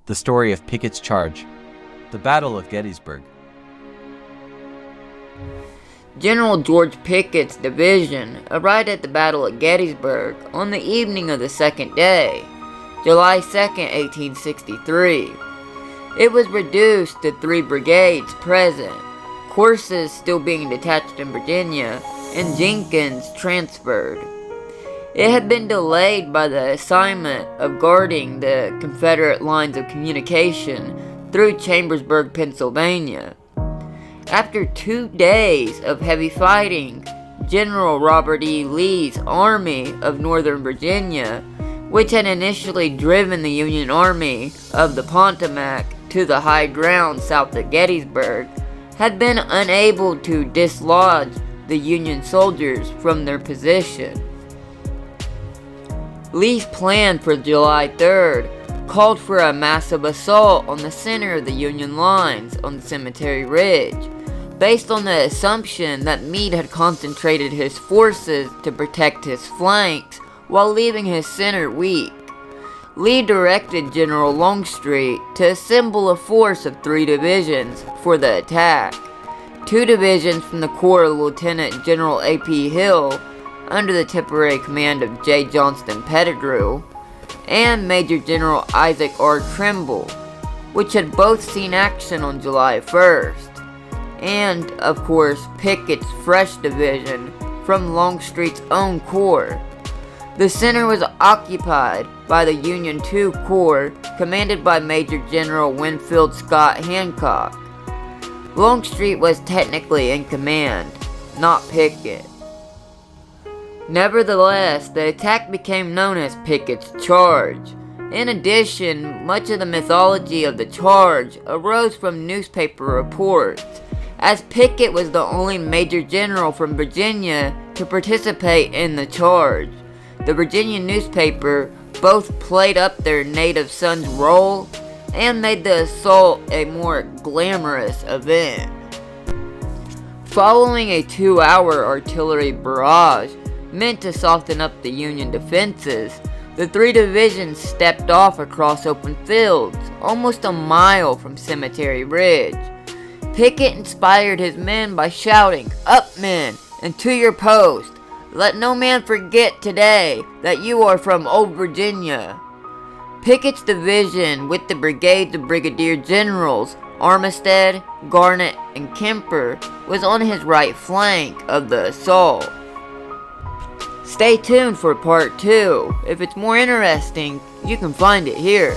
The story of Pickett's charge. The Battle of Gettysburg. General George Pickett's division arrived at the Battle of Gettysburg on the evening of the second day, July 2nd, 1863. It was reduced to 3 brigades present, Corses still being detached in Virginia, and Jenkins transferred. It had been delayed by the assignment of guarding the Confederate lines of communication through Chambersburg, Pennsylvania. After 2 days of heavy fighting, General Robert E. Lee's Army of Northern Virginia, which had initially driven the Union Army of the Potomac to the high ground south of Gettysburg, had been unable to dislodge the Union soldiers from their position. Lee's plan for July 3rd called for a massive assault on the center of the Union lines on the Cemetery Ridge, based on the assumption that Meade had concentrated his forces to protect his flanks while leaving his center weak. Lee directed General Longstreet to assemble a force of 3 divisions for the attack. 2 divisions from the corps of Lieutenant General A.P. Hill, under the temporary command of J. Johnston Pettigrew, and Major General Isaac R. Trimble, which had both seen action on July 1st, and, of course, Pickett's fresh division from Longstreet's own corps. The center was occupied by the Union II Corps, commanded by Major General Winfield Scott Hancock. Longstreet was technically in command, not Pickett. Nevertheless, the attack became known as Pickett's Charge. In addition, much of the mythology of the charge arose from newspaper reports, as Pickett was the only major general from Virginia to participate in the charge. The Virginia newspaper both played up their native son's role and made the assault a more glamorous event. Following a 2-hour artillery barrage meant to soften up the Union defenses, the 3 divisions stepped off across open fields, almost a mile from Cemetery Ridge. Pickett inspired his men by shouting, "Up, men, and to your post! Let no man forget today that you are from Old Virginia." Pickett's division, with the brigades of brigadier generals Armistead, Garnett, and Kemper, was on his right flank of the assault. Stay tuned for part 2. If it's more interesting, you can find it here.